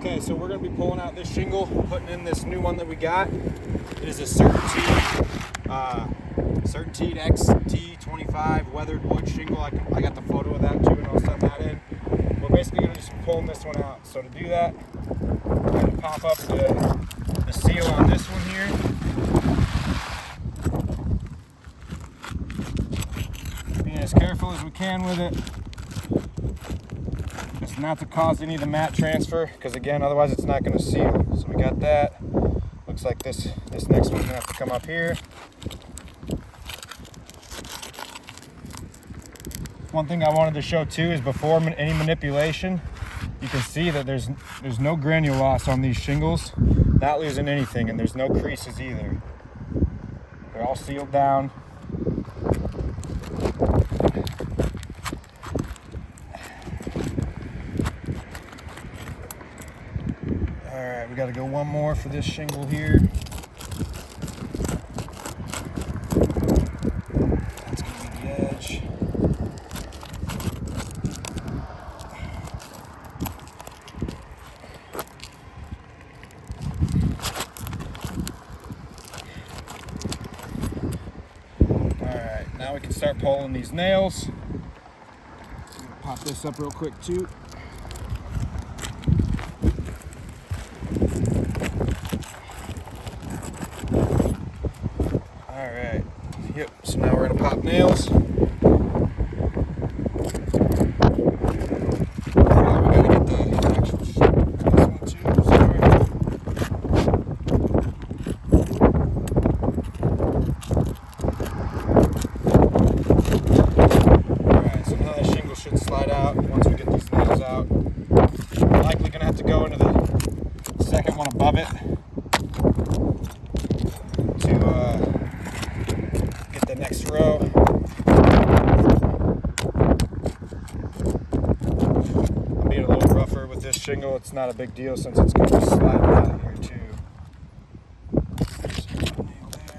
Okay, so we're going to be pulling out this shingle, putting in this new one that we got. It is a Certainteed XT25 weathered wood shingle. I got the photo of that too, and I'll send that in. We're basically going to just be pulling this one out. So to do that, we're going to pop up the seal on this one here. Being as careful as we can with it. It's not to cause any of the mat transfer, because again, otherwise it's not going to seal. So we got that. Looks like this next one's going to have to come up here. One thing I wanted to show too is before any manipulation, you can see that there's no granule loss on these shingles, not losing anything, and there's no creases either. They're all sealed down. Alright, we got to go one more for this shingle here. That's going to be the edge. Alright, now we can start pulling these nails. I'm going to pop this up real quick too. Alright, yep, so now we're going to pop nails. Now we got to get the actual this one too, sorry. Alright, so now the shingle should slide out once we get these nails out. We're likely going to have to go into the second one above it to get the next row. I'm being a little rougher with this shingle. It's not a big deal since it's going to be sliding out here too. Just put a nail there.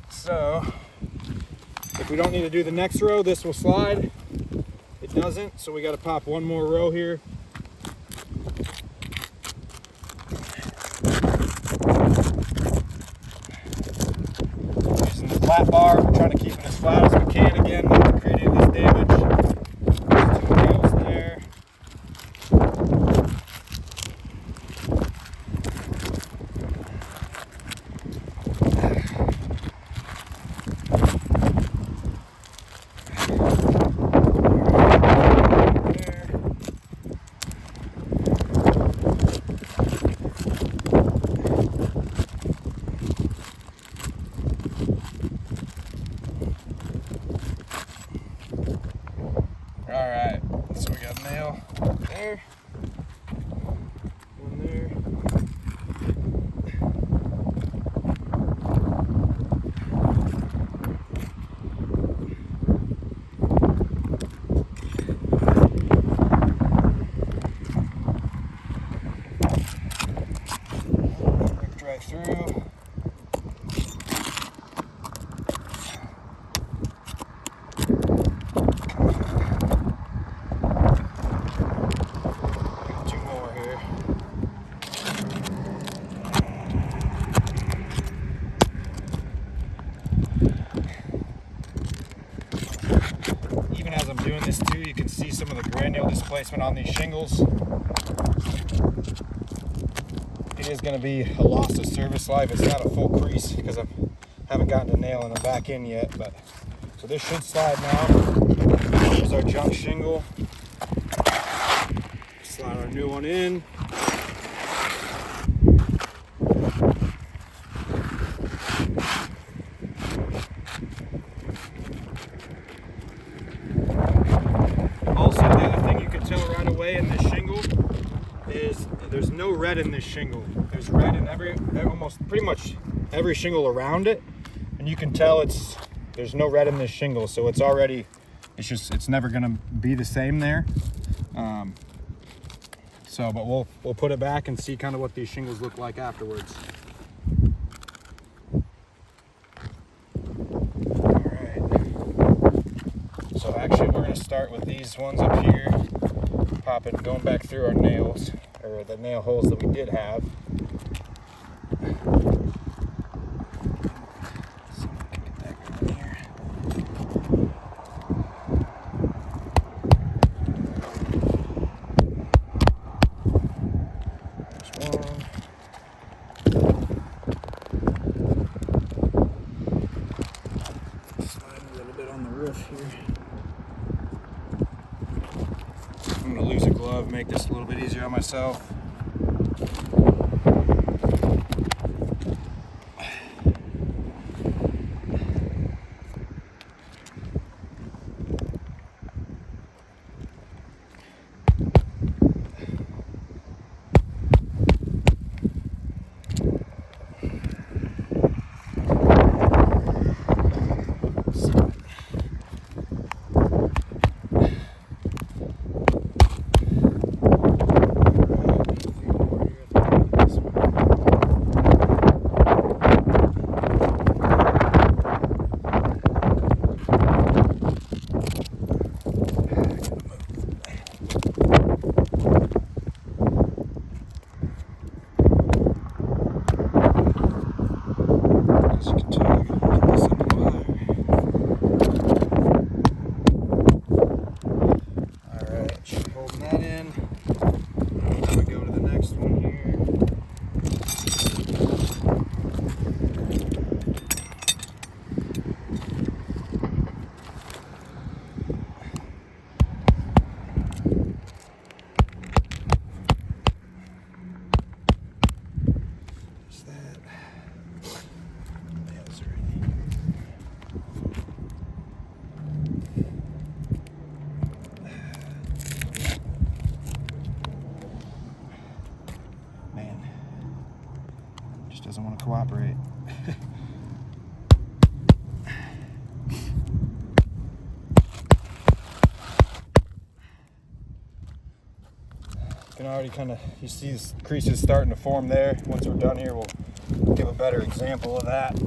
So, if we don't need to do the next row, this will slide. It doesn't, so we got to pop one more row here. Using the flat bar, we're trying to keep it as flat as we can again, not to create any of this damage. Two nails there. Alright, so we got a nail there, one there. Ripped right through. Even as I'm doing this too, you can see some of the granule displacement on these shingles. It is going to be a loss of service life. It's not a full crease because I haven't gotten a nail in the back end yet. But so this should slide now. Here's our junk shingle. Slide our new one in. Also, the other thing you can tell right away in this shingle is there's no red in this shingle. There's red in almost pretty much every shingle around it, and you can tell there's no red in this shingle, so it's already, it's never gonna be the same there. So, but we'll put it back and see kind of what these shingles look like afterwards. All right. So actually, we're gonna start with these ones up here. Going back through our nails, or the nail holes that we did have. I'm going to lose a glove, make this a little bit easier on myself. Doesn't want to cooperate. You can already kind of, you see these creases starting to form there. Once we're done here, we'll give a better example of that.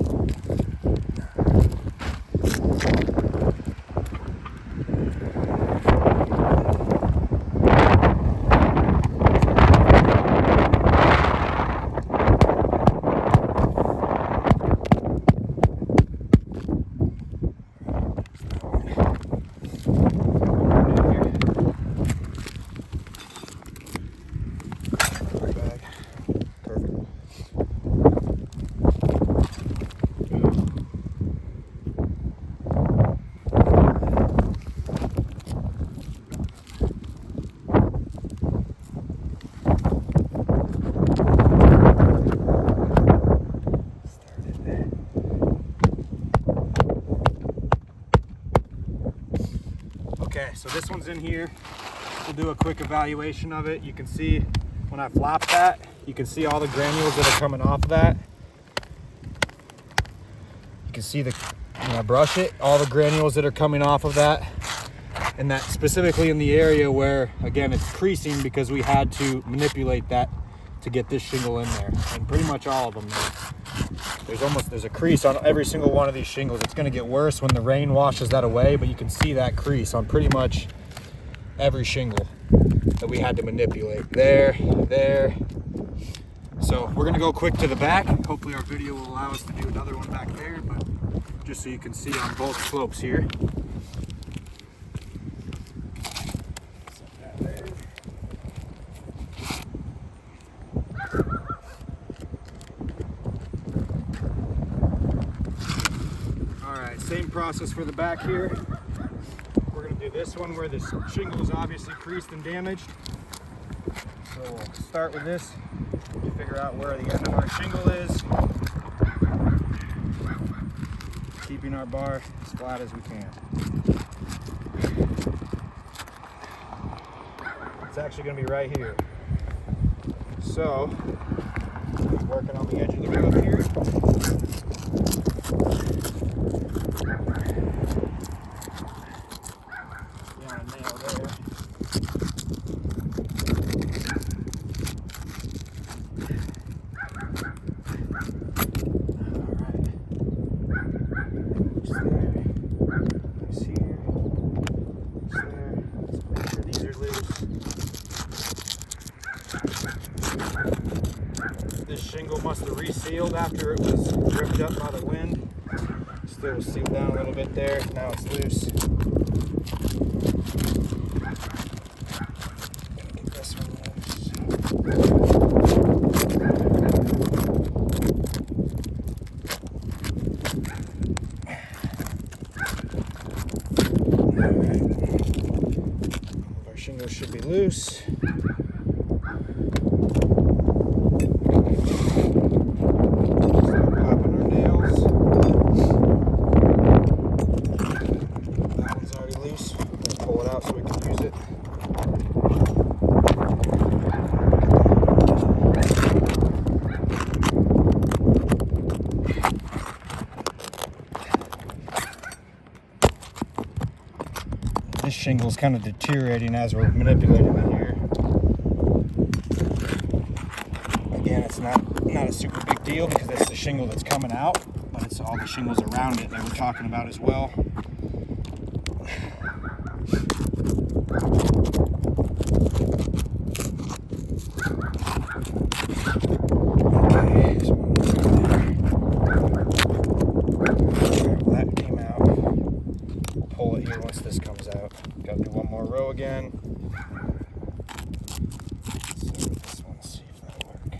Okay, so this one's in here. We'll do a quick evaluation of it. You can see when I flop that, you can see all the granules that are coming off of that. You can see when I brush it, all the granules that are coming off of that. And that specifically in the area where, again, it's creasing because we had to manipulate that to get this shingle in there. And pretty much all of them there. There's a crease on every single one of these shingles. It's gonna get worse when the rain washes that away, but you can see that crease on pretty much every shingle that we had to manipulate. There. So we're gonna go quick to the back. Hopefully our video will allow us to do another one back there, but just so you can see on both slopes here. Same process for the back here. We're going to do this one where this shingle is obviously creased and damaged. So we'll start with this, figure out where the end of our shingle is, keeping our bar as flat as we can. It's actually going to be right here. So, working on the edge of the roof here. This shingle must have resealed after it was ripped up by the wind. Still was sealed down a little bit there. Now it's loose. Get this one loose. Our shingles should be loose. This shingle's kind of deteriorating as we're manipulating it here. Again, it's not a super big deal because it's the shingle that's coming out, but it's all the shingles around it that we're talking about as well. Okay, so that came out. We'll pull it here once this comes out. Gotta do one more row again. This one, see if that'll work.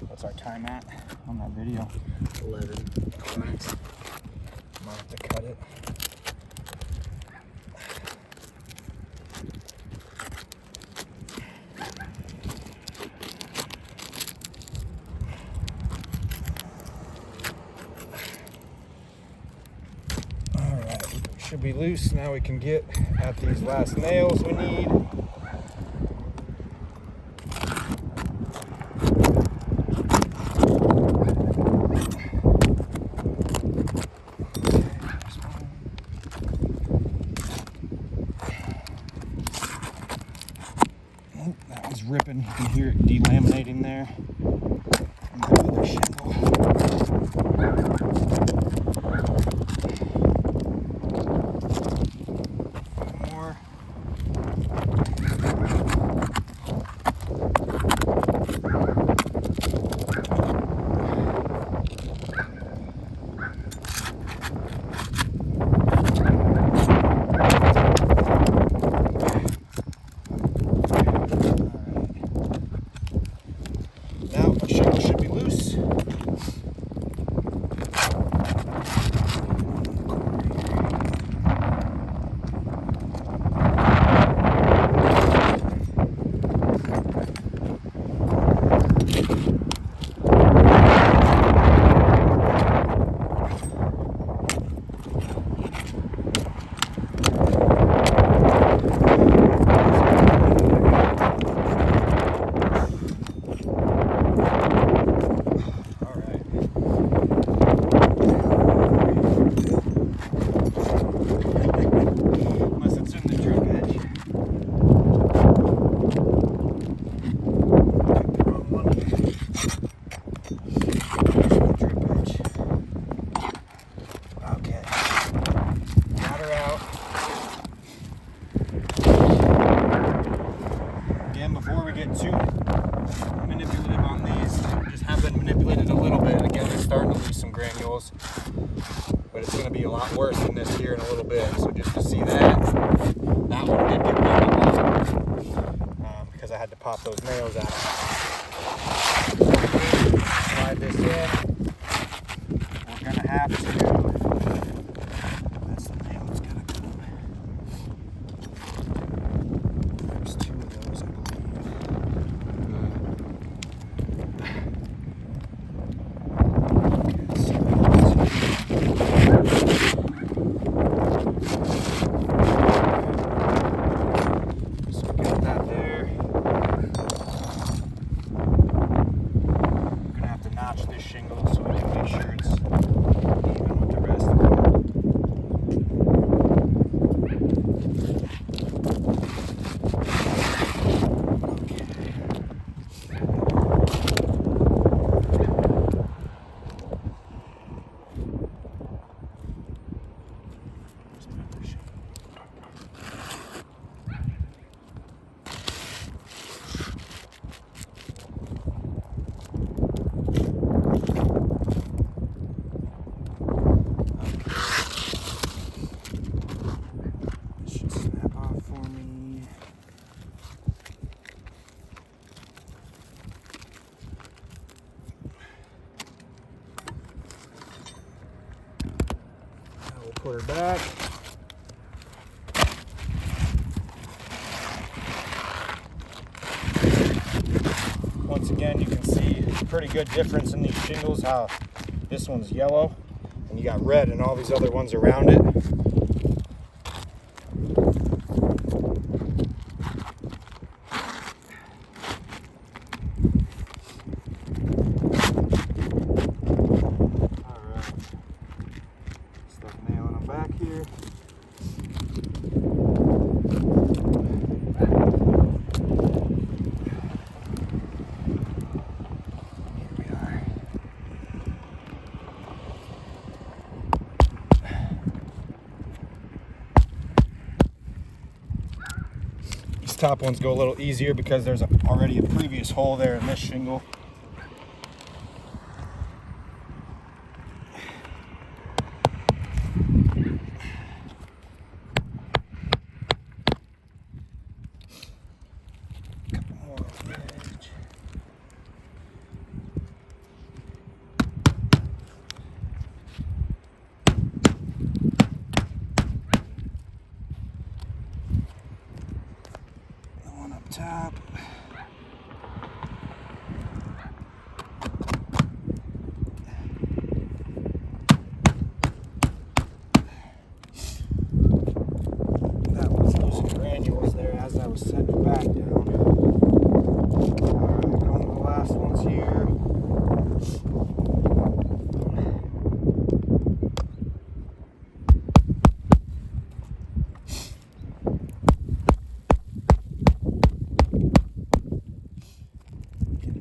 What's our time at on that video? 11 minutes. Might have to cut it. Should be loose. Now we can get at these last nails we need. Oh, that was ripping. You can hear it delaminating there. And the other shingle. Before we get too manipulative on these, just have them manipulated a little bit. Again, it's starting to lose some granules, but it's going to be a lot worse than this here in a little bit. So just to see that one did get done because I had to pop those nails out. Slide this in. We're going to have to. That's the nail that's going to come. There's two of those, I believe. This shingle so we can make sure it's even. Put her back. Once again, you can see a pretty good difference in these shingles, how this one's yellow and you got red and all these other ones around it. Alright, start nailing them back here. Top ones go a little easier because there's already a previous hole there in this shingle. Couple more on the edge. Top. That was losing granules there as I was setting it back down. Alright, going to the last ones here.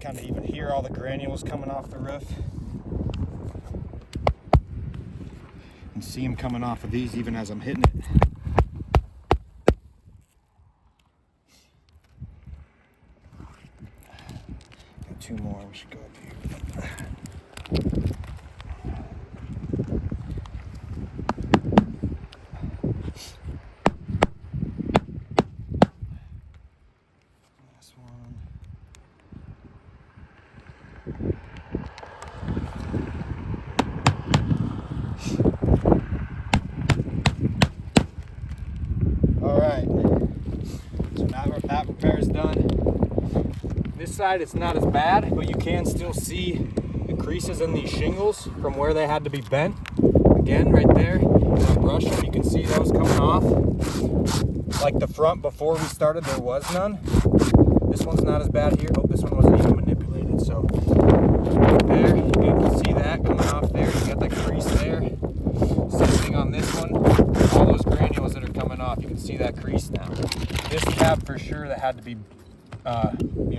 Kind of even hear all the granules coming off the roof. And see them coming off of these even as I'm hitting it. Got two more, we should go up here. Last one. Alright, so now that repair is done. This side it's not as bad, but you can still see the creases in these shingles from where they had to be bent. Again, right there, that brush, you can see those coming off. Like the front before we started, there was none. This one's not as bad here. Oh, this one wasn't even manipulated, so there, you can see that coming off there. You got that crease there. Same thing on this one. All those granules that are coming off, you can see that crease now. This tab for sure that had to be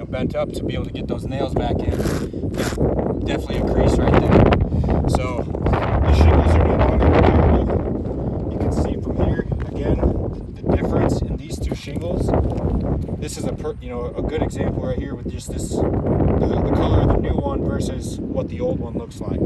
bent up to be able to get those nails back in. Definitely a crease right there. So the shingles are no longer repairable. You can see from here again the difference in these two shingles. This is a good example right here with just this the color of the new one versus what the old one looks like.